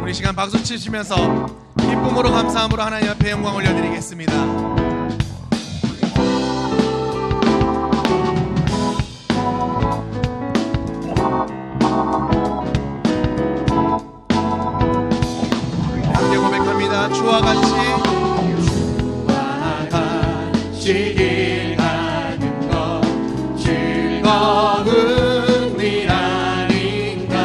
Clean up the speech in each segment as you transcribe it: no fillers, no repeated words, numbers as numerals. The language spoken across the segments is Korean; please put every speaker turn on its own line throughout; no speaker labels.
우리 시간 박수 치시면서 기쁨으로 감사함으로 하나님 앞에 영광 올려드리겠습니다. 함께 고백합니다. 주와 같이
길 가는 것 즐거운 일 아닌가.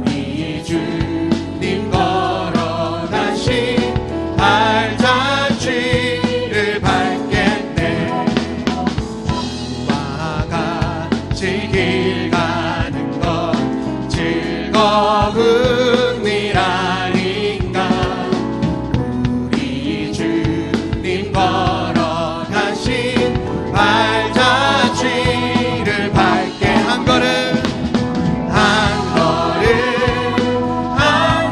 우리 주님 걸어가신 발자취를 밟겠네. 주와 같이 길 가는 것 즐거운 일 아닌가. 우리 주님 걸어가신 발자취를 밟게 한 걸음 한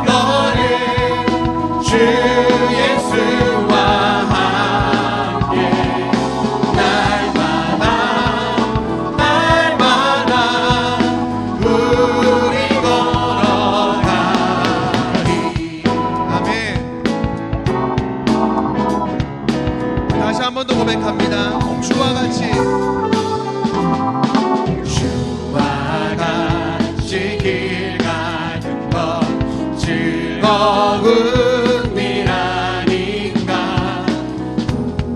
걸음 주 예수와 함께 날마다 우리 걸어가리.
아멘. 다시 한 번 더 고백합니다. 주와 같이
주와 같이 길 가는 것 즐거운 일 아닌가.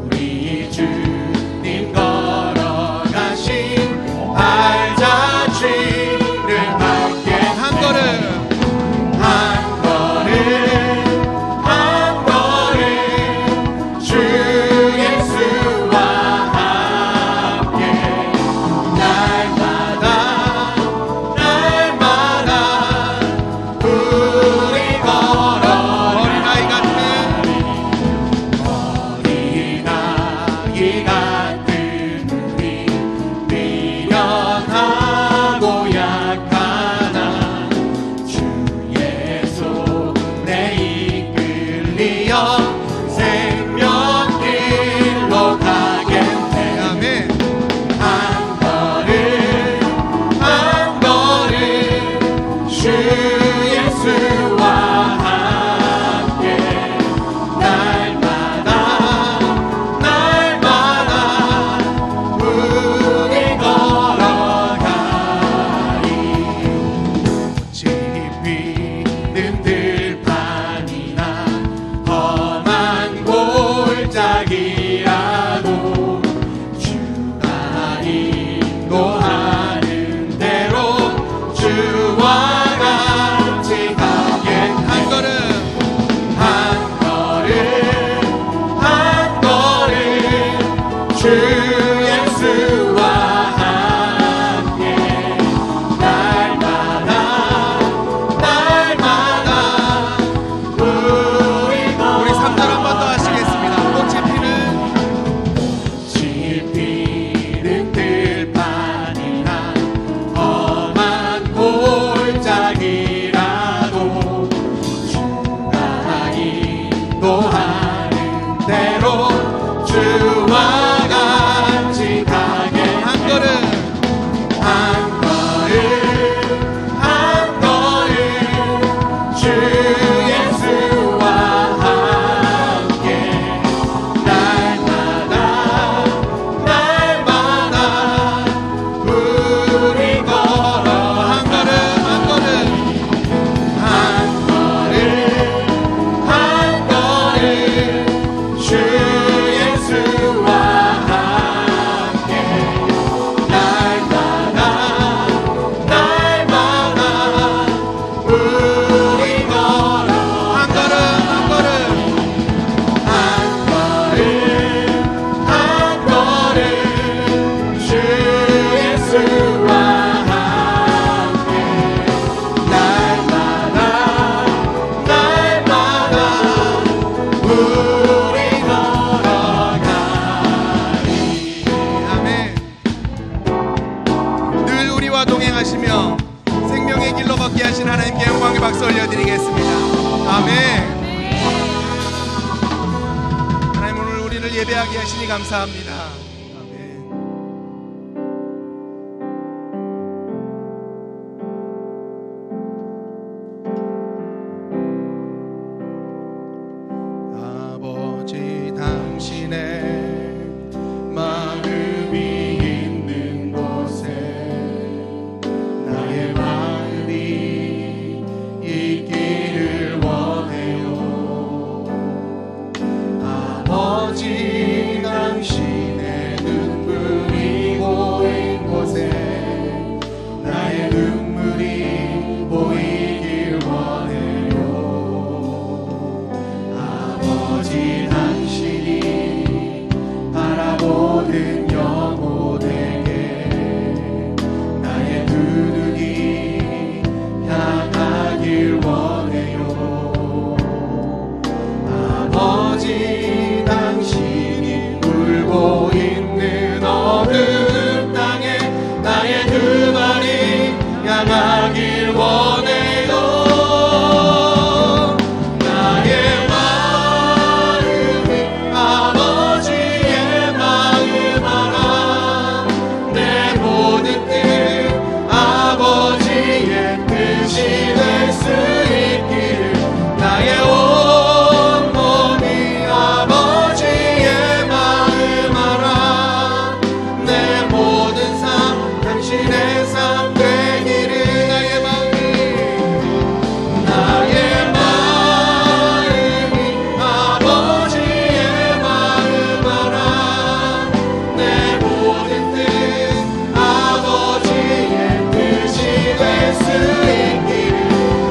우리 주님 걸어가신 발자취를 밟게
한 걸음
한 걸음 주 예수와 함께 날마다 우리 걸어가리.
어린아이 같은
어린아이 같은 우리 미련하고 약하나 주의 손에 이끌리어 생명길로 가겠네.
아멘.
한 걸음 주 예수와 함께 날마다 우리 걸어가리. 지피는 들판이나 험한 골짜기라도 주가 인도하는 대로 주와 같이 가게
한 걸음
한 걸음 주 예수와 함께 날마다 우리
3절 한 번 더 하시겠습니다. 꽃이 피는
지피는 들판이나 험한 골짜기라도 주가 인도하는 대로 주와 같이 가게
한 걸음
한 걸음 주 예수와 함께 날마다 우리 걸어
한 걸음
한 걸음 주 예수와 함께 날마다 우리 걸어
한 걸음
한 걸음 주 예수와 함께 날마다 우리 걸어가리.
아멘. 늘 우리와 동행하시며 생명의 길로 걷게 하신 하나님께 영광의 박수 올려드리겠습니다. 아멘. 하나님 오늘 우리를 예배하게 하시니 감사합니다. 아멘.
눈물이 보이길 원해요. 아버지 당신이 바라보는 영혼에게 나의 두 눈이 향하길 원해요. 아버지 당신이 울고 있는 어느 땅에 나의 두 발이 향하길 원해요. 나의 마음이 아버지의 마음 알아. 내 모든 뜻 아버지의 뜻이 될 수 있기를 나의 온 몸이 아버지의 마음 알아. 내 모든 삶 당신의 삶 되기를 나의 마음이 아버지의 마음 알아. 내 모든 뜻 아버지의 뜻이 될 수 있기를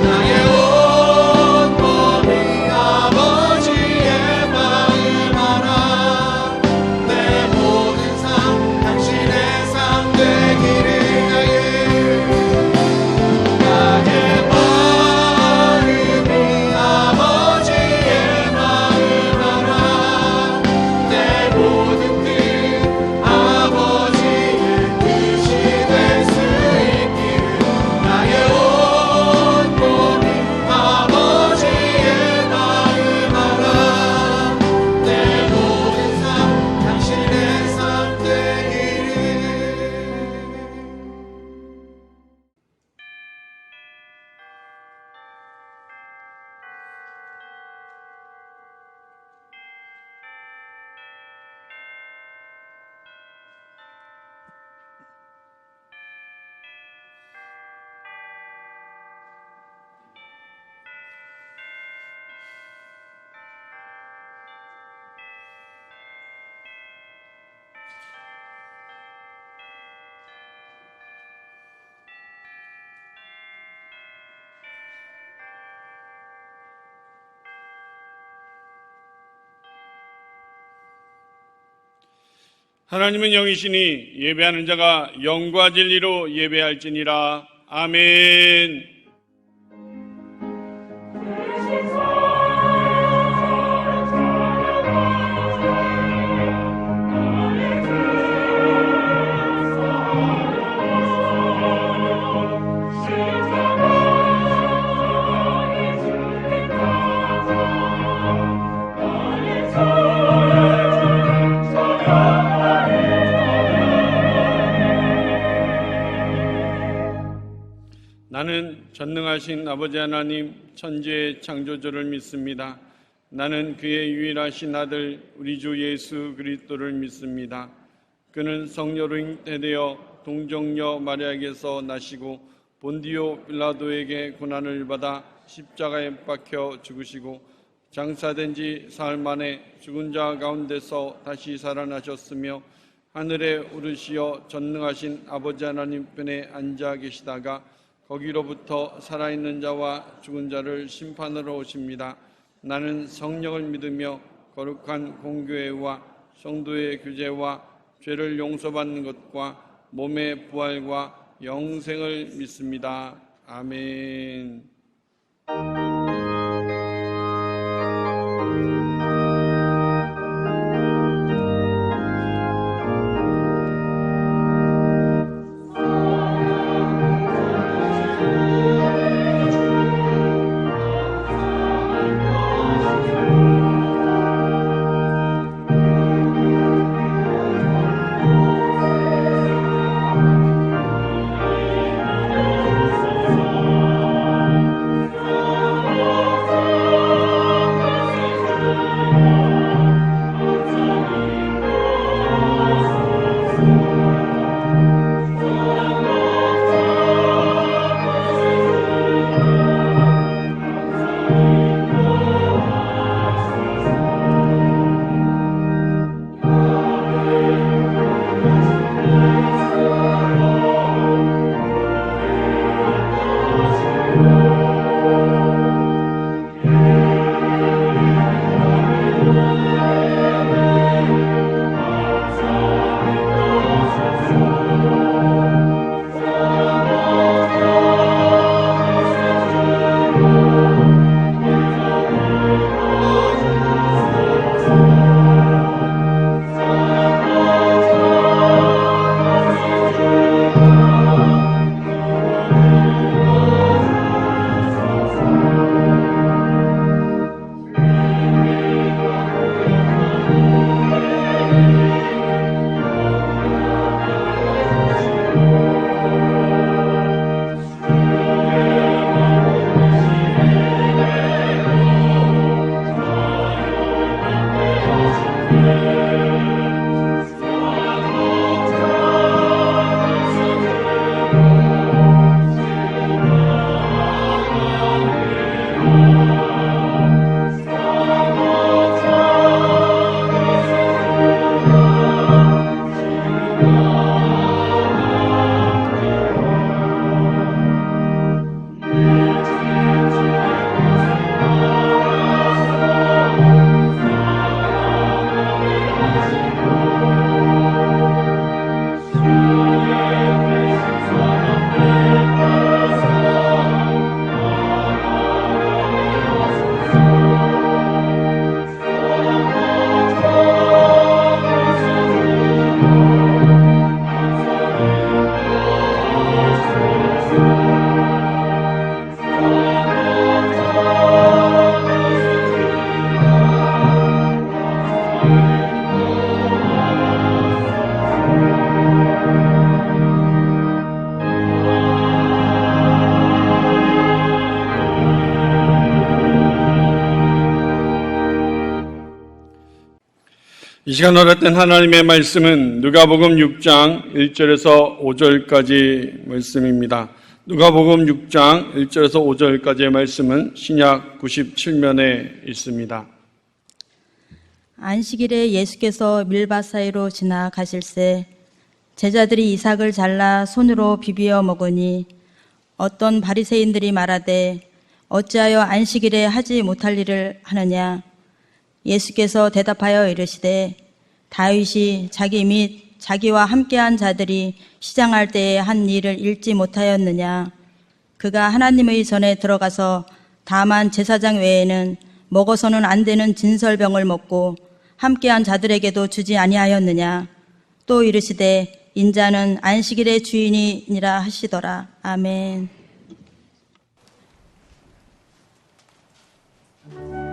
나의 온 몸이 아버지의 마음 알아. 내 모든 삶 당신의 삶 되기를 나의 마음이 아버지의 마음 알아. 내 모든 뜻 아버지의 뜻이 될 수 있기를 나의 온 몸이 아버지의 마음 알아. 내 모든 삶 당신의 삶 되기를.
하나님은 영이시니 예배하는 자가 영과 진리로 예배할지니라. 아멘. 나는 전능하신 아버지 하나님 천지의 창조주를 믿습니다. 나는 그의 유일하신 아들 우리 주 예수 그리스도를 믿습니다. 그는 성녀로 잉태되어 동정녀 마리아에게서 나시고 본디오 빌라도에게 고난을 받아 십자가에 박혀 죽으시고 장사된 지 사흘 만에 죽은 자 가운데서 다시 살아나셨으며 하늘에 오르시어 전능하신 아버지 하나님 편에 앉아 계시다가 거기로부터 살아있는 자와 죽은 자를 심판하러 오십니다. 나는 성령을 믿으며 거룩한 공교회와 성도의 교제와 죄를 용서받는 것과 몸의 부활과 영생을 믿습니다. 아멘. 이 시간 허락된 하나님의 말씀은 누가복음 6장 1절에서 5절까지 말씀입니다. 누가복음 6장 1절에서 5절까지의 말씀은 신약 97면에 있습니다.
안식일에 예수께서 밀밭 사이로 지나가실새 제자들이 이삭을 잘라 손으로 비비어 먹으니 어떤 바리새인들이 말하되 어찌하여 안식일에 하지 못할 일을 하느냐. 예수께서 대답하여 이르시되 다윗이 자기 및 자기와 함께한 자들이 시장할 때에 한 일을 읽지 못하였느냐. 그가 하나님의 전에 들어가서 다만 제사장 외에는 먹어서는 안 되는 진설병을 먹고 함께한 자들에게도 주지 아니하였느냐. 또 이르시되 인자는 안식일의 주인이니라 하시더라. 아멘.
이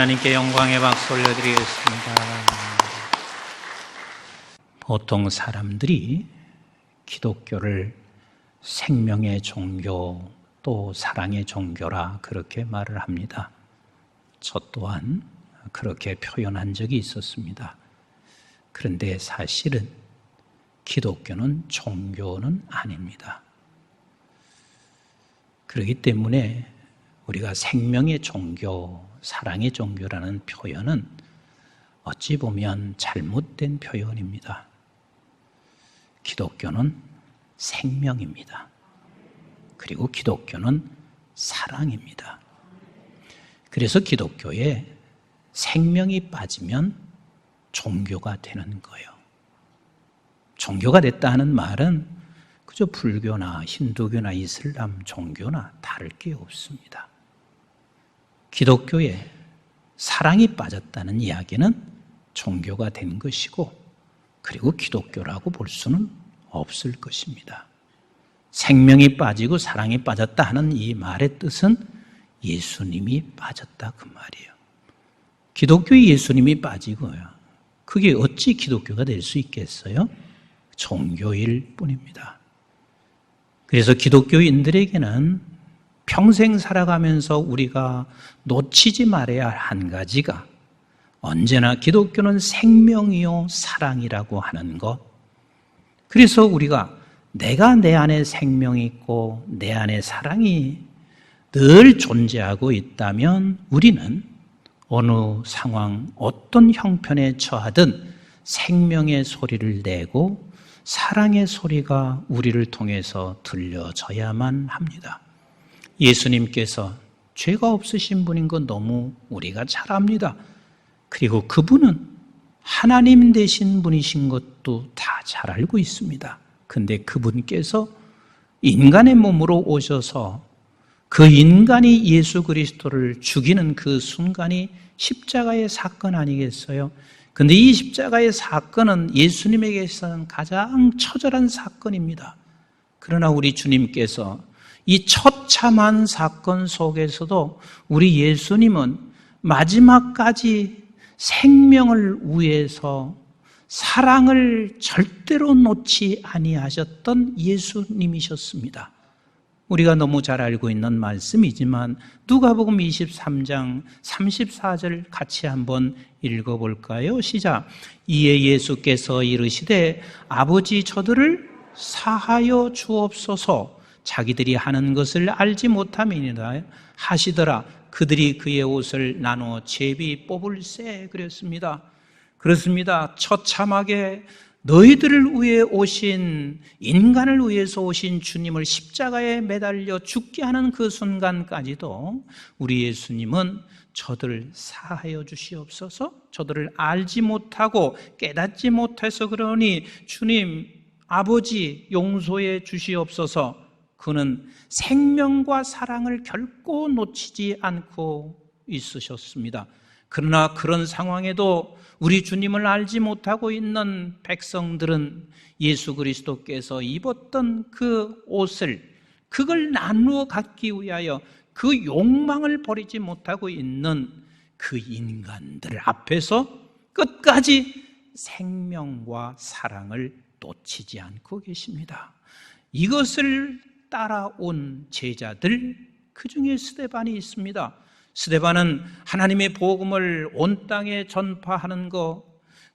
하나님께 영광의 박수 올려드리겠습니다. 보통 사람들이 기독교를 생명의 종교 또 사랑의 종교라 그렇게 말을 합니다. 저 또한 그렇게 표현한 적이 있었습니다. 그런데 사실은 기독교는 종교는 아닙니다. 그렇기 때문에 우리가 생명의 종교, 사랑의 종교라는 표현은 어찌 보면 잘못된 표현입니다. 기독교는 생명입니다. 그리고 기독교는 사랑입니다. 그래서 기독교에 생명이 빠지면 종교가 되는 거예요. 종교가 됐다 하는 말은 그저 불교나 힌두교나 이슬람 종교나 다를 게 없습니다. 기독교에 사랑이 빠졌다는 이야기는 종교가 된 것이고, 그리고 기독교라고 볼 수는 없을 것입니다. 생명이 빠지고 사랑이 빠졌다 하는 이 말의 뜻은 예수님이 빠졌다 그 말이에요. 기독교에 예수님이 빠지고요, 그게 어찌 기독교가 될 수 있겠어요? 종교일 뿐입니다. 그래서 기독교인들에게는 평생 살아가면서 우리가 놓치지 말아야 할 한 가지가 언제나 기독교는 생명이요 사랑이라고 하는 것. 그래서 우리가 내가 내 안에 생명이 있고 내 안에 사랑이 늘 존재하고 있다면 우리는 어느 상황, 어떤 형편에 처하든 생명의 소리를 내고 사랑의 소리가 우리를 통해서 들려져야만 합니다. 예수님께서 죄가 없으신 분인 건 너무 우리가 잘 압니다. 그리고 그분은 하나님 되신 분이신 것도 다 잘 알고 있습니다. 근데 그분께서 인간의 몸으로 오셔서 그 인간이 예수 그리스도를 죽이는 그 순간이 십자가의 사건 아니겠어요? 근데 이 십자가의 사건은 예수님에게서는 가장 처절한 사건입니다. 그러나 우리 주님께서 이 처참한 사건 속에서도 우리 예수님은 마지막까지 생명을 위해서 사랑을 절대로 놓지 아니하셨던 예수님이셨습니다. 우리가 너무 잘 알고 있는 말씀이지만 누가복음 23장 34절 같이 한번 읽어볼까요? 시작. 이에 예수께서 이르시되 아버지 저들을 사하여 주옵소서, 자기들이 하는 것을 알지 못함이니라 하시더라. 그들이 그의 옷을 나누어 제비 뽑을세 그랬습니다. 그렇습니다. 처참하게 너희들을 위해 오신, 인간을 위해서 오신 주님을 십자가에 매달려 죽게 하는 그 순간까지도 우리 예수님은 저들을 사하여 주시옵소서, 저들을 알지 못하고 깨닫지 못해서 그러니 주님 아버지 용서해 주시옵소서. 그는 생명과 사랑을 결코 놓치지 않고 있으셨습니다. 그러나 그런 상황에도 우리 주님을 알지 못하고 있는 백성들은 예수 그리스도께서 입었던 그 옷을, 그걸 나누어 갖기 위하여 그 욕망을 버리지 못하고 있는 그 인간들 앞에서 끝까지 생명과 사랑을 놓치지 않고 계십니다. 이것을 따라온 제자들, 그 중에 스데반이 있습니다. 스데반은 하나님의 복음을 온 땅에 전파하는 것,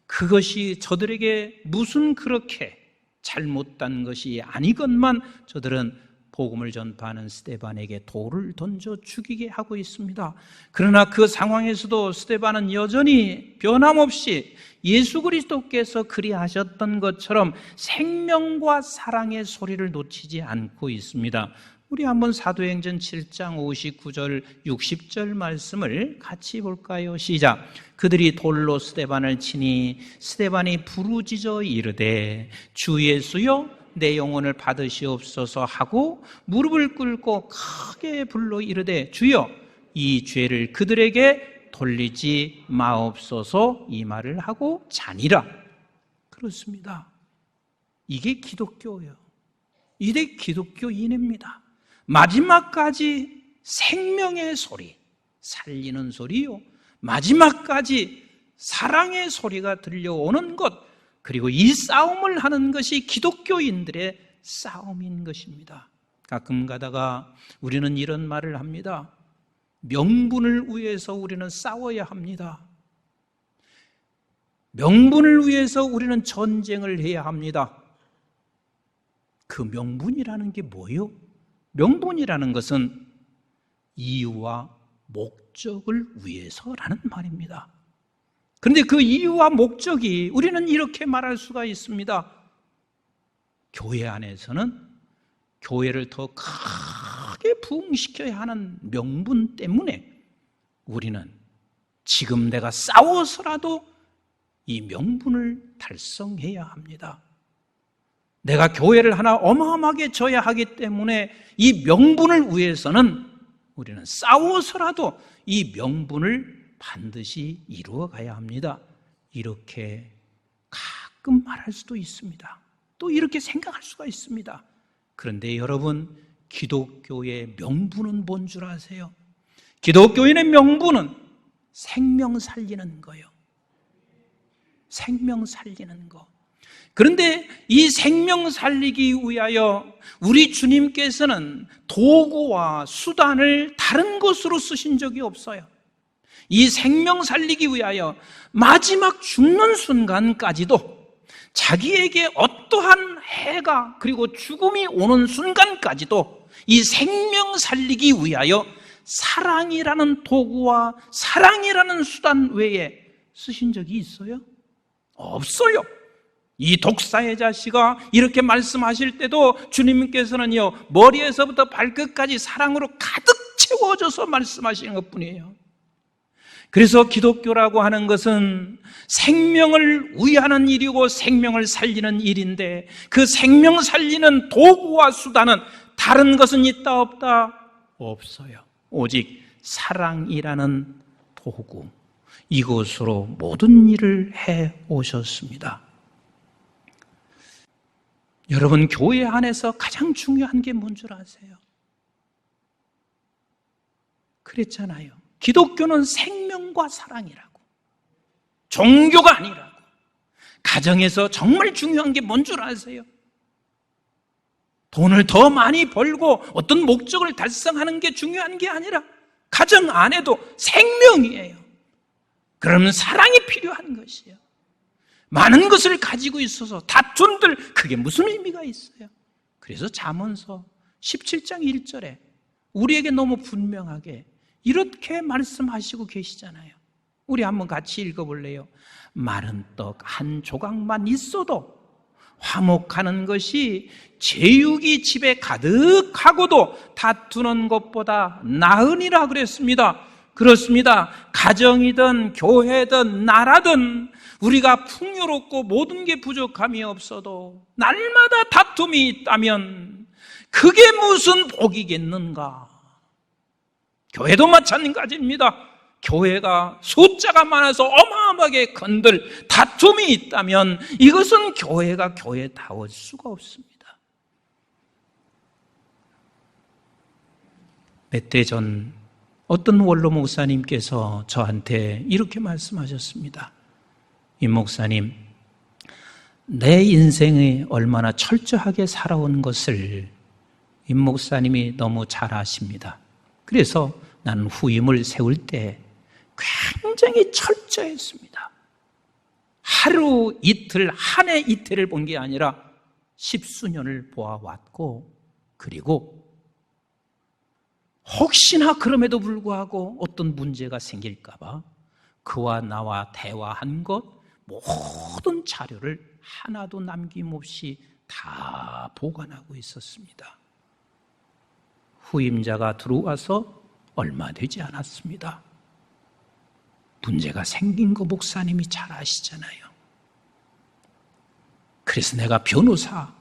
그것이 저들에게 무슨 그렇게 잘못된 것이 아니건만 저들은 복음을 전파하는 스데반에게 돌을 던져 죽이게 하고 있습니다. 그러나 그 상황에서도 스데반은 여전히 변함없이 예수 그리스도께서 그리하셨던 것처럼 생명과 사랑의 소리를 놓치지 않고 있습니다. 우리 한번 사도행전 7장 59절 60절 말씀을 같이 볼까요? 시작. 그들이 돌로 스데반을 치니 스데반이 부르짖어 이르되 주 예수여 내 영혼을 받으시옵소서 하고 무릎을 꿇고 크게 불러 이르되 주여 이 죄를 그들에게 돌리지 마옵소서, 이 말을 하고 자니라. 그렇습니다. 이게 기독교예요. 이게 기독교인입니다. 마지막까지 생명의 소리, 살리는 소리요, 마지막까지 사랑의 소리가 들려오는 것, 그리고 이 싸움을 하는 것이 기독교인들의 싸움인 것입니다. 가끔 가다가 우리는 이런 말을 합니다. 명분을 위해서 우리는 싸워야 합니다. 명분을 위해서 우리는 전쟁을 해야 합니다. 그 명분이라는 게 뭐예요? 명분이라는 것은 이유와 목적을 위해서라는 말입니다. 그런데 그 이유와 목적이 우리는 이렇게 말할 수가 있습니다. 교회 안에서는 교회를 더 크게 부흥시켜야 하는 명분 때문에 우리는 지금 내가 싸워서라도 이 명분을 달성해야 합니다. 내가 교회를 하나 어마어마하게 져야 하기 때문에 이 명분을 위해서는 우리는 싸워서라도 이 명분을 반드시 이루어 가야 합니다. 이렇게 가끔 말할 수도 있습니다. 또 이렇게 생각할 수가 있습니다. 그런데 여러분, 기독교의 명분은 뭔 줄 아세요? 기독교인의 명분은 생명 살리는 거예요. 생명 살리는 거. 그런데 이 생명 살리기 위하여 우리 주님께서는 도구와 수단을 다른 것으로 쓰신 적이 없어요. 이 생명 살리기 위하여 마지막 죽는 순간까지도 자기에게 어떠한 해가 그리고 죽음이 오는 순간까지도 이 생명 살리기 위하여 사랑이라는 도구와 사랑이라는 수단 외에 쓰신 적이 있어요? 없어요. 이 독사의 자식아 이렇게 말씀하실 때도 주님께서는요 머리에서부터 발끝까지 사랑으로 가득 채워져서 말씀하시는 것뿐이에요. 그래서 기독교라고 하는 것은 생명을 위하는 일이고 생명을 살리는 일인데 그 생명 살리는 도구와 수단은 다른 것은 있다 없다? 없어요. 오직 사랑이라는 도구, 이것으로 모든 일을 해 오셨습니다. 여러분, 교회 안에서 가장 중요한 게 뭔 줄 아세요? 그랬잖아요. 기독교는 생명과 사랑이라고, 종교가 아니라고. 가정에서 정말 중요한 게 뭔 줄 아세요? 돈을 더 많이 벌고 어떤 목적을 달성하는 게 중요한 게 아니라 가정 안에도 생명이에요. 그러면 사랑이 필요한 것이에요. 많은 것을 가지고 있어서 다툰들 그게 무슨 의미가 있어요? 그래서 잠언서 17장 1절에 우리에게 너무 분명하게 이렇게 말씀하시고 계시잖아요. 우리 한번 같이 읽어볼래요? 마른 떡 한 조각만 있어도 화목하는 것이 제육이 집에 가득하고도 다투는 것보다 나으니라 그랬습니다. 그렇습니다. 가정이든 교회든 나라든 우리가 풍요롭고 모든 게 부족함이 없어도 날마다 다툼이 있다면 그게 무슨 복이겠는가? 교회도 마찬가지입니다. 교회가 숫자가 많아서 어마어마하게 건들 다툼이 있다면 이것은 교회가 교회다울 수가 없습니다. 몇 대 전 어떤 원로 목사님께서 저한테 이렇게 말씀하셨습니다. 임 목사님, 내 인생에 얼마나 철저하게 살아온 것을 임 목사님이 너무 잘 아십니다. 그래서 나는 후임을 세울 때 굉장히 철저했습니다. 하루 이틀, 한 해 이틀을 본 게 아니라 10수년을 보아왔고, 그리고 혹시나 그럼에도 불구하고 어떤 문제가 생길까 봐 그와 나와 대화한 것, 모든 자료를 하나도 남김없이 다 보관하고 있었습니다. 후임자가 들어와서 얼마 되지 않았습니다. 문제가 생긴 거 목사님이 잘 아시잖아요. 그래서 내가 변호사,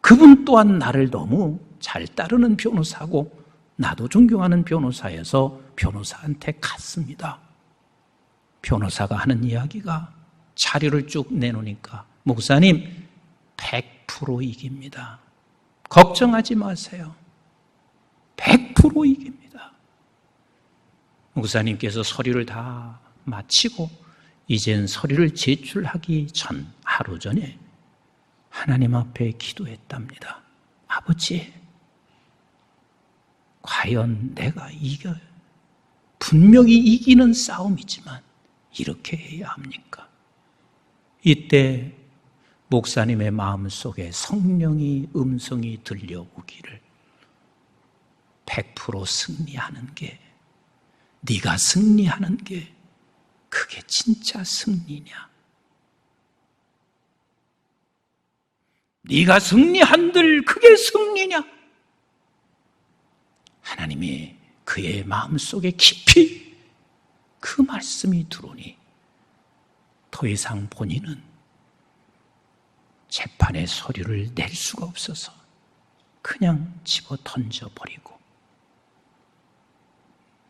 그분 또한 나를 너무 잘 따르는 변호사고 나도 존경하는 변호사여서 변호사한테 갔습니다. 변호사가 하는 이야기가 자료를 쭉 내놓으니까 목사님 100% 이깁니다. 걱정하지 마세요. 100% 이깁니다. 목사님께서 서류를 다 마치고 이젠 서류를 제출하기 전 하루 전에 하나님 앞에 기도했답니다. 아버지, 과연 내가 이겨요? 분명히 이기는 싸움이지만 이렇게 해야 합니까? 이때 목사님의 마음속에 성령의 음성이 들려오기를 100% 승리하는 게, 네가 승리하는 게 그게 진짜 승리냐? 네가 승리한들 그게 승리냐? 하나님이 그의 마음속에 깊이 그 말씀이 들어오니 더 이상 본인은 재판의 서류를 낼 수가 없어서 그냥 집어 던져버리고,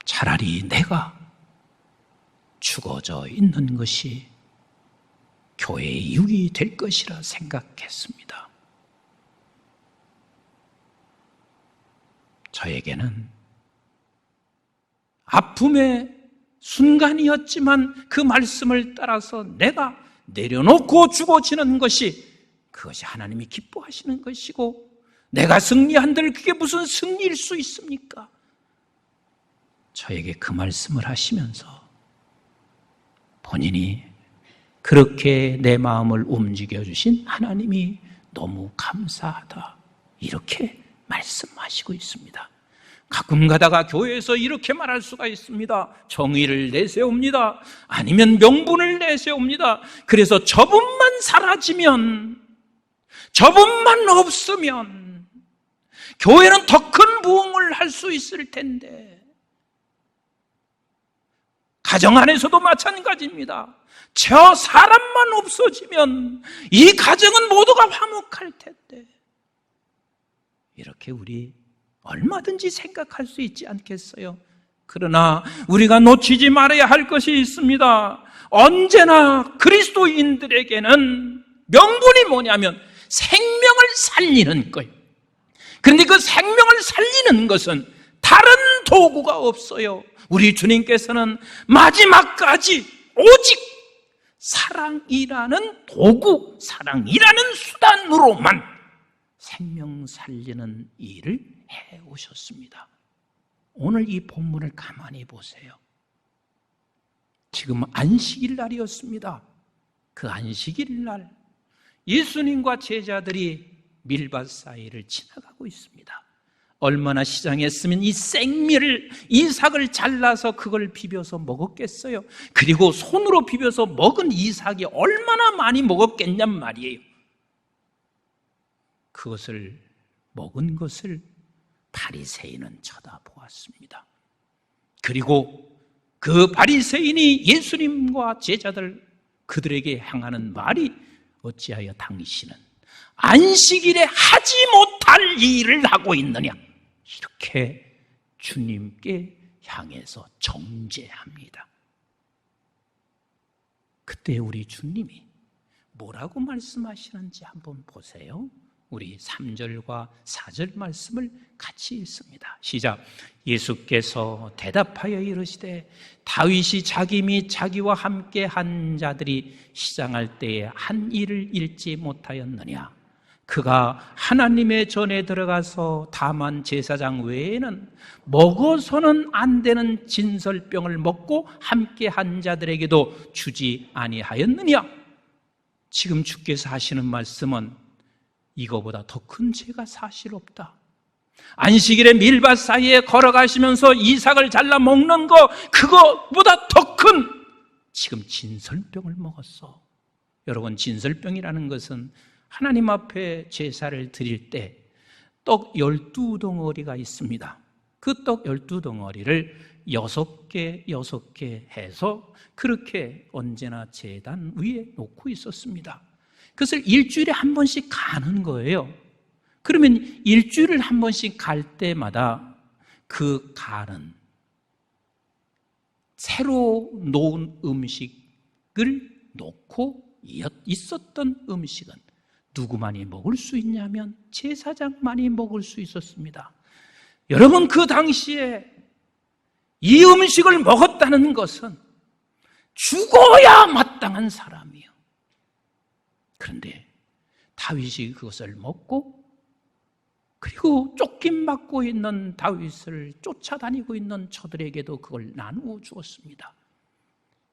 차라리 내가 죽어져 있는 것이 교회의 유익이 될 것이라 생각했습니다. 저에게는 아픔의 순간이었지만 그 말씀을 따라서 내가 내려놓고 죽어지는 것이, 그것이 하나님이 기뻐하시는 것이고, 내가 승리한들 그게 무슨 승리일 수 있습니까? 저에게 그 말씀을 하시면서 본인이 그렇게 내 마음을 움직여주신 하나님이 너무 감사하다, 이렇게 말씀하시고 있습니다. 가끔 가다가 교회에서 이렇게 말할 수가 있습니다. 정의를 내세웁니다. 아니면 명분을 내세웁니다. 그래서 저분만 사라지면, 저분만 없으면 교회는 더 큰 부흥을 할 수 있을 텐데, 가정 안에서도 마찬가지입니다. 저 사람만 없어지면 이 가정은 모두가 화목할 텐데, 이렇게 우리 얼마든지 생각할 수 있지 않겠어요? 그러나 우리가 놓치지 말아야 할 것이 있습니다. 언제나 그리스도인들에게는 명분이 뭐냐면 생명을 살리는 거예요. 그런데 그 생명을 살리는 것은 다른 도구가 없어요. 우리 주님께서는 마지막까지 오직 사랑이라는 도구, 사랑이라는 수단으로만 생명 살리는 일을 해오셨습니다. 오늘 이 본문을 가만히 보세요. 지금 안식일 날이었습니다. 그 안식일 날 예수님과 제자들이 밀밭 사이를 지나가고 있습니다. 얼마나 시장했으면 이 생밀을, 이삭을 잘라서 그걸 비벼서 먹었겠어요? 그리고 손으로 비벼서 먹은 이삭이 얼마나 많이 먹었겠냔 말이에요. 그것을 먹은 것을 바리새인은 쳐다보았습니다. 그리고 그 바리새인이 예수님과 제자들 그들에게 향하는 말이, 어찌하여 당신은 안식일에 하지 못할 일을 하고 있느냐, 이렇게 주님께 향해서 정죄합니다. 그때 우리 주님이 뭐라고 말씀하시는지 한번 보세요. 우리 3절과 4절 말씀을 같이 읽습니다. 시작. 예수께서 대답하여 이르시되 다윗이 자기 및 자기와 함께 한 자들이 시장할 때에 한 일을 잃지 못하였느냐? 그가 하나님의 전에 들어가서 다만 제사장 외에는 먹어서는 안 되는 진설병을 먹고 함께 한 자들에게도 주지 아니하였느냐? 지금 주께서 하시는 말씀은 이거보다 더 큰 죄가 사실 없다. 안식일에 밀밭 사이에 걸어가시면서 이삭을 잘라 먹는 거, 그거보다 더 큰 지금 진설병을 먹었어. 여러분, 진설병이라는 것은 하나님 앞에 제사를 드릴 때 떡 12덩어리가 있습니다. 그 떡 12덩어리를 6개 해서 그렇게 언제나 제단 위에 놓고 있었습니다. 그것을 일주일에 한 번씩 가는 거예요. 그러면 일주일을 한 번씩 갈 때마다 그 가는 새로 놓은 음식을 놓고 있었던 음식은 누구만이 먹을 수 있냐면 제사장만이 먹을 수 있었습니다. 여러분, 그 당시에 이 음식을 먹었다는 것은 죽어야 마땅한 사람이요. 그런데 다윗이 그것을 먹고, 그리고 쫓김받고 있는 다윗을 쫓아다니고 있는 저들에게도 그걸 나누어 주었습니다.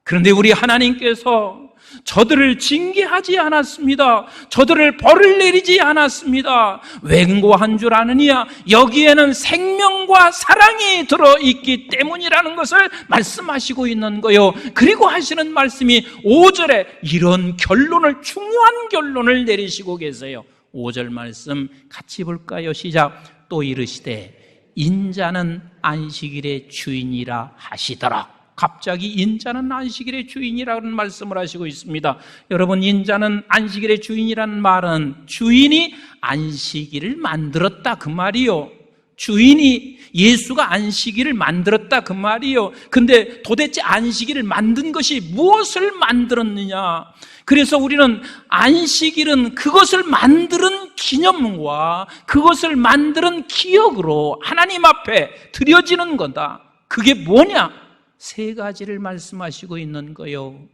그런데 우리 하나님께서 저들을 징계하지 않았습니다. 저들을 벌을 내리지 않았습니다. 웬고한 줄 아느냐? 여기에는 생명과 사랑이 들어있기 때문이라는 것을 말씀하시고 있는 거요. 그리고 하시는 말씀이 5절에 이런 결론을, 중요한 결론을 내리시고 계세요. 5절 말씀 같이 볼까요? 시작. 또 이르시되 인자는 안식일의 주인이라 하시더라. 갑자기 인자는 안식일의 주인이라는 말씀을 하시고 있습니다. 여러분, 인자는 안식일의 주인이라는 말은 주인이 안식일을 만들었다 그 말이요. 주인이, 예수가 안식일을 만들었다 그 말이요. 근데 도대체 안식일을 만든 것이 무엇을 만들었느냐? 그래서 우리는 안식일은 그것을 만드는 기념과 그것을 만드는 기억으로 하나님 앞에 드려지는 거다. 그게 뭐냐? 세 가지를 말씀하시고 있는 거요.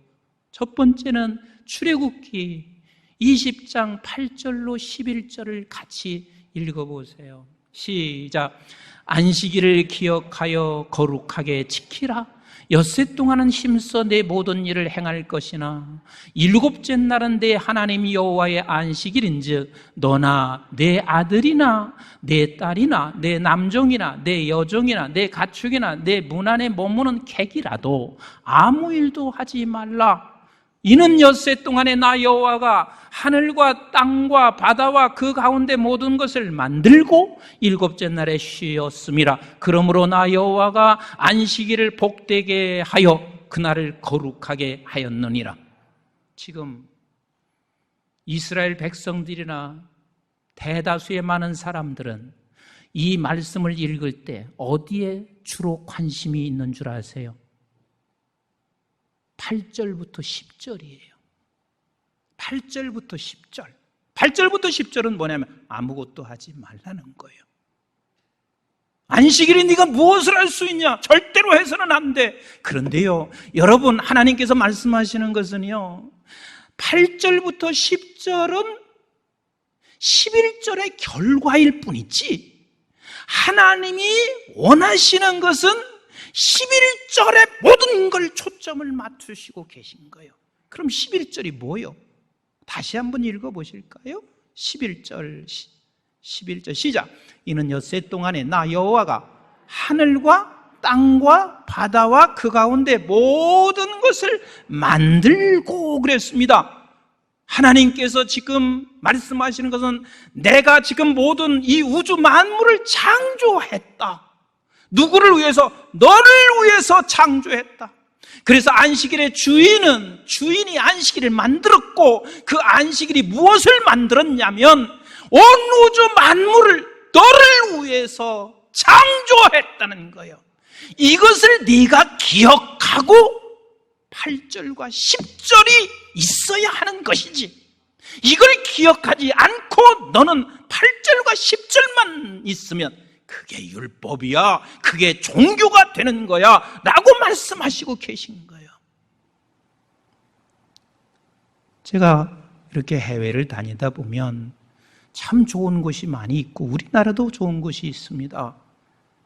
첫 번째는 출애굽기 20장 8절로 11절을 같이 읽어보세요. 시작. 안식일을 기억하여 거룩하게 지키라. 엿새 동안은 힘써 내 모든 일을 행할 것이나 일곱째 날은 내 하나님 여호와의 안식일인즉 너나 내 아들이나 내 딸이나 내 남종이나 내 여종이나 내 가축이나 내 문 안에 머무는 객이라도 아무 일도 하지 말라. 이는 엿새 동안에 나 여호와가 하늘과 땅과 바다와 그 가운데 모든 것을 만들고 일곱째 날에 쉬었음이라. 그러므로 나 여호와가 안식일을 복되게 하여 그날을 거룩하게 하였느니라. 지금 이스라엘 백성들이나 대다수의 많은 사람들은 이 말씀을 읽을 때 어디에 주로 관심이 있는 줄 아세요? 8절부터 10절이에요. 8절부터 10절. 8절부터 10절은 뭐냐면 아무것도 하지 말라는 거예요. 안식일에 네가 무엇을 할 수 있냐? 절대로 해서는 안 돼. 그런데요, 여러분, 하나님께서 말씀하시는 것은요, 8절부터 10절은 11절의 결과일 뿐이지, 하나님이 원하시는 것은 11절에 모든 걸 초점을 맞추시고 계신 거예요. 그럼 11절이 뭐예요? 다시 한번 읽어보실까요? 11절 시작. 이는 엿새 동안에 나 여호와가 하늘과 땅과 바다와 그 가운데 모든 것을 만들고 그랬습니다. 하나님께서 지금 말씀하시는 것은 내가 지금 모든 이 우주 만물을 창조했다. 누구를 위해서? 너를 위해서 창조했다. 그래서 안식일의 주인이 안식일을 만들었고, 그 안식일이 무엇을 만들었냐면 온 우주 만물을 너를 위해서 창조했다는 거예요. 이것을 네가 기억하고 8절과 10절이 있어야 하는 것이지, 이걸 기억하지 않고 너는 8절과 10절만 있으면 그게 율법이야, 그게 종교가 되는 거야 라고 말씀하시고 계신 거예요. 제가 이렇게 해외를 다니다 보면 참 좋은 곳이 많이 있고 우리나라도 좋은 곳이 있습니다.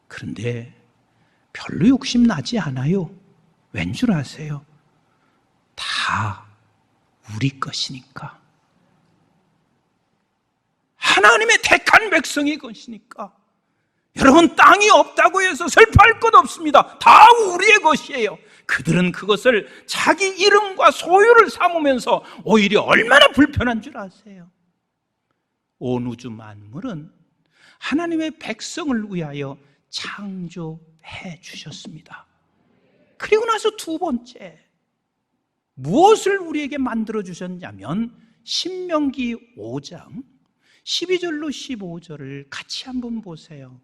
그런데 별로 욕심 나지 않아요. 왠 줄 아세요? 다 우리 것이니까. 하나님의 택한 백성의 것이니까. 여러분, 땅이 없다고 해서 슬퍼할 것 없습니다. 다 우리의 것이에요. 그들은 그것을 자기 이름과 소유를 삼으면서 오히려 얼마나 불편한 줄 아세요? 온 우주 만물은 하나님의 백성을 위하여 창조해 주셨습니다. 그리고 나서 두 번째, 무엇을 우리에게 만들어 주셨냐면 신명기 5장 12절로 15절을 같이 한번 보세요.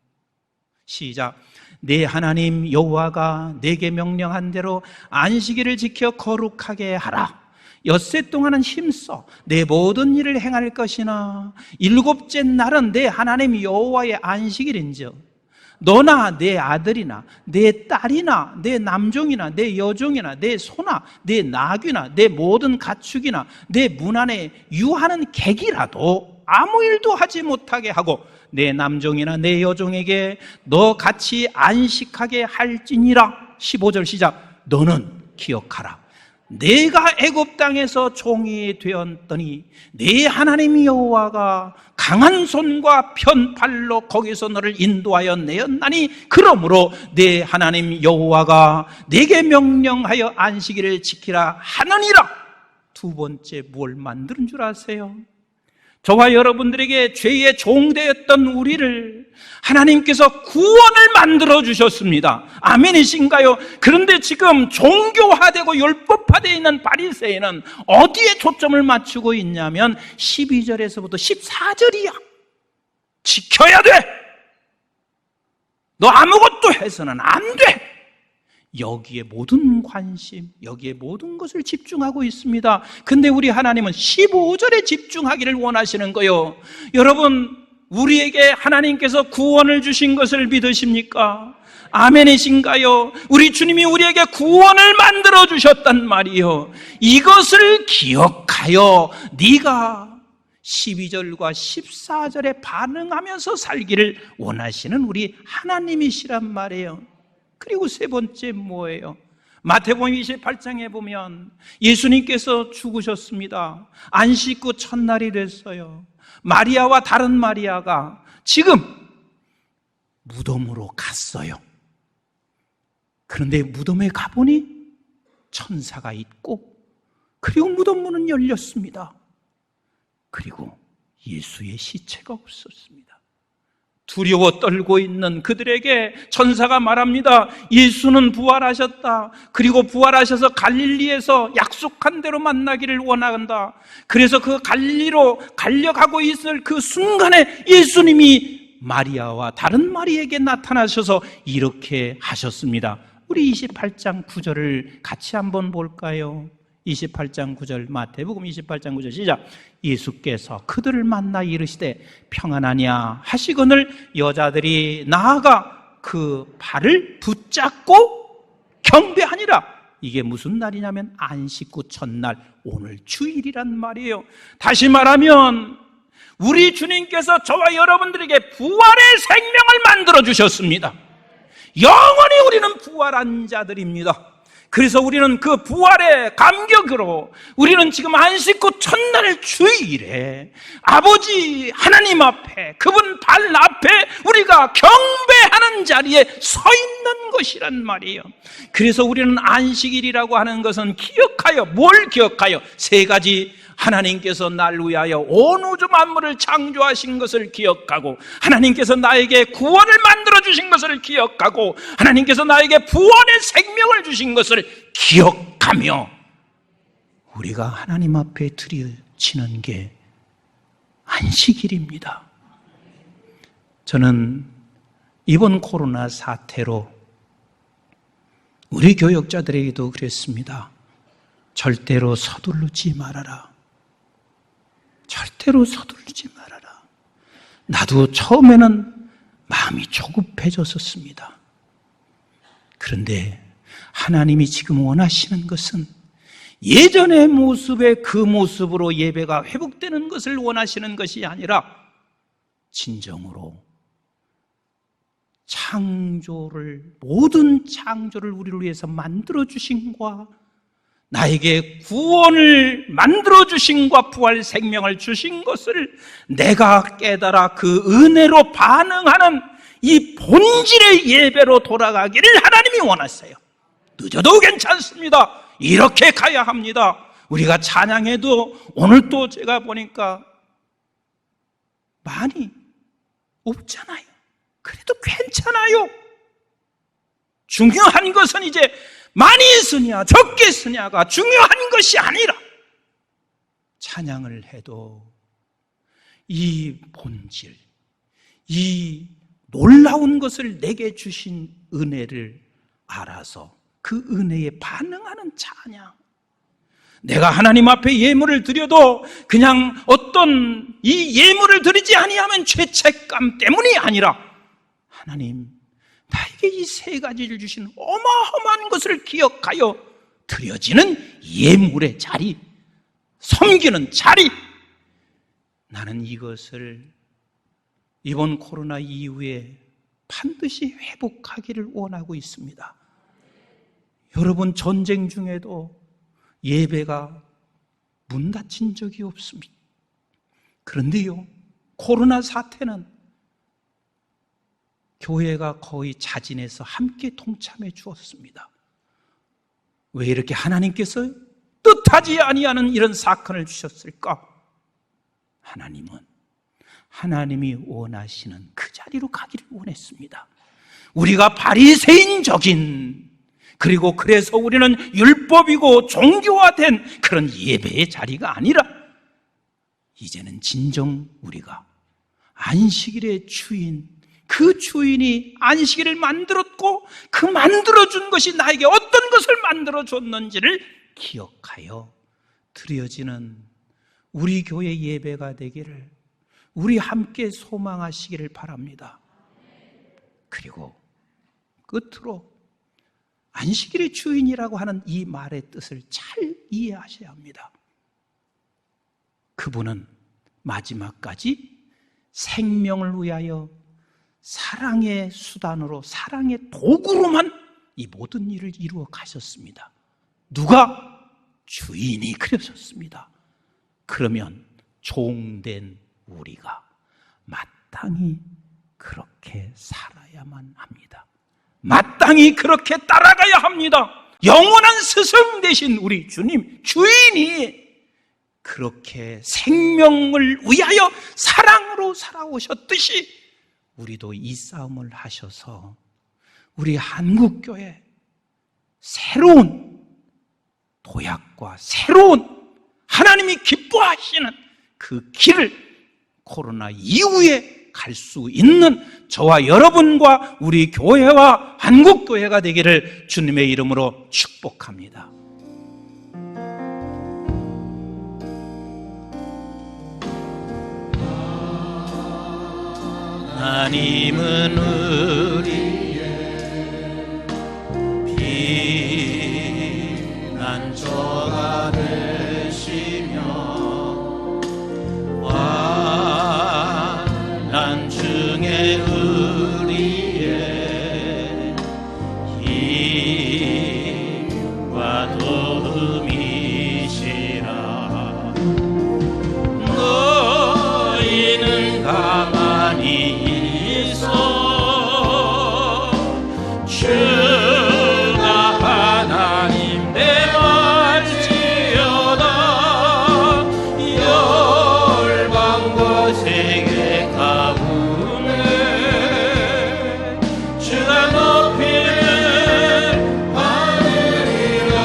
시작. 내 하나님 여호와가 내게 명령한 대로 안식일을 지켜 거룩하게 하라. 엿새 동안은 힘써 내 모든 일을 행할 것이나 일곱째 날은 내 하나님 여호와의 안식일인즉 너나 내 아들이나 내 딸이나 내 남종이나 내 여종이나 내 소나 내 나귀나 내 모든 가축이나 내 문 안에 유하는 객이라도 아무 일도 하지 못하게 하고 내 남종이나 내 여종에게 너 같이 안식하게 할지니라. 15절 시작. 너는 기억하라. 내가 애굽 땅에서 종이 되었더니 네 하나님 여호와가 강한 손과 편팔로 거기서 너를 인도하여 내었나니 그러므로 네 하나님 여호와가 네게 명령하여 안식일을 지키라 하느니라. 두 번째 뭘 만드는 줄 아세요? 저와 여러분들에게 죄의 종되었던 우리를 하나님께서 구원을 만들어 주셨습니다. 아멘이신가요? 그런데 지금 종교화되고 율법화되어 있는 바리새인은 어디에 초점을 맞추고 있냐면 12절에서부터 14절이야. 지켜야 돼. 너 아무것도 해서는 안 돼. 여기에 모든 관심, 여기에 모든 것을 집중하고 있습니다. 근데 우리 하나님은 15절에 집중하기를 원하시는 거예요. 여러분, 우리에게 하나님께서 구원을 주신 것을 믿으십니까? 아멘이신가요? 우리 주님이 우리에게 구원을 만들어 주셨단 말이요. 이것을 기억하여 네가 12절과 14절에 반응하면서 살기를 원하시는 우리 하나님이시란 말이에요. 그리고 세 번째 뭐예요? 마태복음 28장에 보면 예수님께서 죽으셨습니다. 안식 후 첫날이 됐어요. 마리아와 다른 마리아가 지금 무덤으로 갔어요. 그런데 무덤에 가보니 천사가 있고 그리고 무덤 문은 열렸습니다. 그리고 예수의 시체가 없었습니다. 두려워 떨고 있는 그들에게 천사가 말합니다. 예수는 부활하셨다. 그리고 부활하셔서 갈릴리에서 약속한 대로 만나기를 원한다. 그래서 그 갈릴리로 달려가고 있을 그 순간에 예수님이 마리아와 다른 마리에게 나타나셔서 이렇게 하셨습니다. 우리 28장 9절을 같이 한번 볼까요? 28장 9절, 마태복음 28장 9절 시작. 예수께서 그들을 만나 이르시되 평안하냐 하시거늘 여자들이 나아가 그 발을 붙잡고 경배하니라. 이게 무슨 날이냐면 안식 후 첫날, 오늘 주일이란 말이에요. 다시 말하면 우리 주님께서 저와 여러분들에게 부활의 생명을 만들어 주셨습니다. 영원히 우리는 부활한 자들입니다. 그래서 우리는 그 부활의 감격으로 우리는 지금 안식 후 첫날 주일에 아버지 하나님 앞에 그분 발 앞에 우리가 경배하는 자리에 서 있는 것이란 말이에요. 그래서 우리는 안식일이라고 하는 것은 기억하여, 뭘 기억하여? 세 가지. 하나님께서 날 위하여 온 우주 만물을 창조하신 것을 기억하고, 하나님께서 나에게 구원을 만들어 주신 것을 기억하고, 하나님께서 나에게 부활의 생명을 주신 것을 기억하며 우리가 하나님 앞에 드려지는 게 안식일입니다. 저는 이번 코로나 사태로 우리 교역자들에게도 그랬습니다. 절대로 서두르지 말아라. 절대로 서두르지 말아라. 나도 처음에는 마음이 조급해졌었습니다. 그런데 하나님이 지금 원하시는 것은 예전의 모습의 그 모습으로 예배가 회복되는 것을 원하시는 것이 아니라 진정으로 모든 창조를 우리를 위해서 만들어주신과 나에게 구원을 만들어주신과 부활 생명을 주신 것을 내가 깨달아 그 은혜로 반응하는 이 본질의 예배로 돌아가기를 하나님이 원하세요. 늦어도 괜찮습니다. 이렇게 가야 합니다. 우리가 찬양해도 오늘 또 제가 보니까 많이 없잖아요. 그래도 괜찮아요. 중요한 것은 이제 많이 쓰냐 적게 쓰냐가 중요한 것이 아니라 찬양을 해도 이 본질, 이 놀라운 것을 내게 주신 은혜를 알아서 그 은혜에 반응하는 찬양. 내가 하나님 앞에 예물을 드려도 그냥 어떤 이 예물을 드리지 아니하면 죄책감 때문이 아니라 하나님, 나에게 이 세 가지를 주신 어마어마한 것을 기억하여 드려지는 예물의 자리, 섬기는 자리, 나는 이것을 이번 코로나 이후에 반드시 회복하기를 원하고 있습니다. 여러분, 전쟁 중에도 예배가 문 닫힌 적이 없습니다. 그런데요, 코로나 사태는 교회가 거의 자진해서 함께 동참해 주었습니다. 왜 이렇게 하나님께서 뜻하지 아니하는 이런 사건을 주셨을까? 하나님은 하나님이 원하시는 그 자리로 가기를 원했습니다. 우리가 바리새인적인, 그리고 그래서 우리는 율법이고 종교화된 그런 예배의 자리가 아니라 이제는 진정 우리가 안식일의 주인, 그 주인이 안식일을 만들었고 그 만들어준 것이 나에게 어떤 것을 만들어줬는지를 기억하여 드려지는 우리 교회 예배가 되기를 우리 함께 소망하시기를 바랍니다. 그리고 끝으로 안식일의 주인이라고 하는 이 말의 뜻을 잘 이해하셔야 합니다. 그분은 마지막까지 생명을 위하여 사랑의 수단으로, 사랑의 도구로만 이 모든 일을 이루어 가셨습니다. 누가? 주인이 그러셨습니다. 그러면 종된 우리가 마땅히 그렇게 살아야만 합니다. 마땅히 그렇게 따라가야 합니다. 영원한 스승 되신 우리 주님, 주인이 그렇게 생명을 위하여 사랑으로 살아오셨듯이 우리도 이 싸움을 하셔서 우리 한국교회 새로운 도약과 새로운 하나님이 기뻐하시는 그 길을 코로나 이후에 갈 수 있는 저와 여러분과 우리 교회와 한국교회가 되기를 주님의 이름으로 축복합니다. 하나님은 우리의 피난처가 되시며 환난 중에 우리의 힘과 도움이시라. 너희는 가만히 주가 하나님 되었지어다. 열방과 세계 가운데 주가 높이는 하늘이라.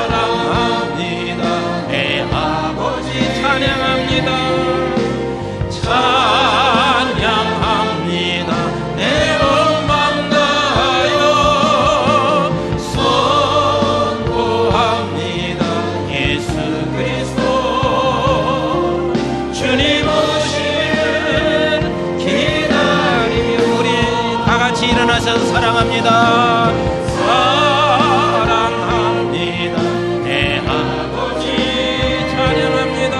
사랑합니다 내 아버지, 찬양합니다. 찬양합니다 내 영광 다하여 선포합니다. 예수 그리스도 주님 오시는 기다리며 우리 다같이 일어나서 사랑합니다. 사랑합니다 내 아버지, 찬양합니다.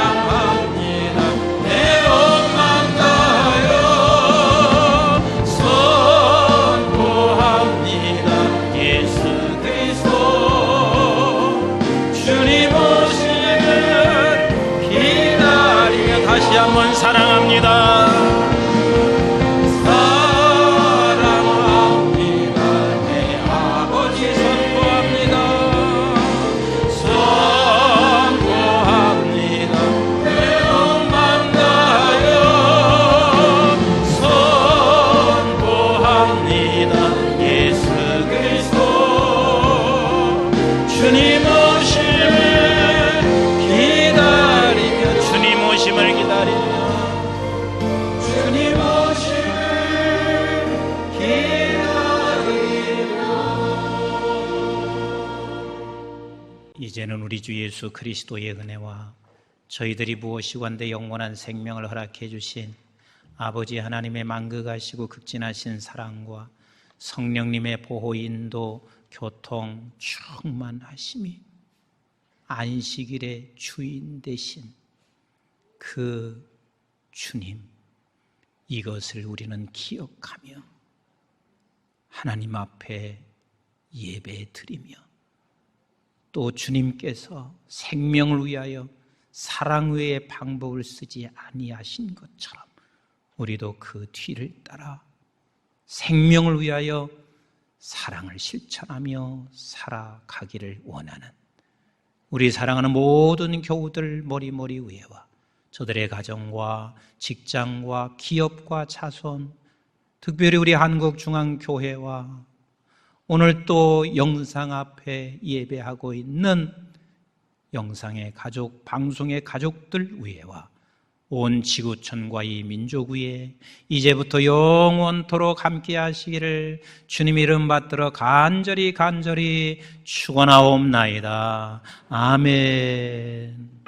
찬양합니다 내 영광 다하여 선포합니다. 예수 그리스도 주님 오시는 기다리며 다시 한번 사랑합니다. 사랑합니다 내 아버지, 선포합니다. 선포합니다 내 영광 다하여 선포합니다. 예수 그리스도 주님 오심을 기다리며, 주님 오심을 기다리며, 주님 오심을 기다리며. 이제는 우리 주 예수 그리스도의 은혜와 저희들이 무엇이건대 영원한 생명을 허락해 주신 아버지 하나님의 만극하시고 극진하신 사랑과 성령님의 보호 인도 교통 충만하심이 안식일의 주인 되신 그 주님, 이것을 우리는 기억하며 하나님 앞에 예배 드리며 또 주님께서 생명을 위하여 사랑 외의 방법을 쓰지 아니하신 것처럼 우리도 그 뒤를 따라 생명을 위하여 사랑을 실천하며 살아가기를 원하는 우리 사랑하는 모든 교우들 머리머리 위에와 저들의 가정과 직장과 기업과 자손, 특별히 우리 한국중앙교회와 오늘 또 영상 앞에 예배하고 있는 영상의 가족, 방송의 가족들 위에와 온 지구촌과 이 민족 위에 이제부터 영원토록 함께 하시기를 주님 이름 받들어 간절히 축원하옵나이다. 아멘.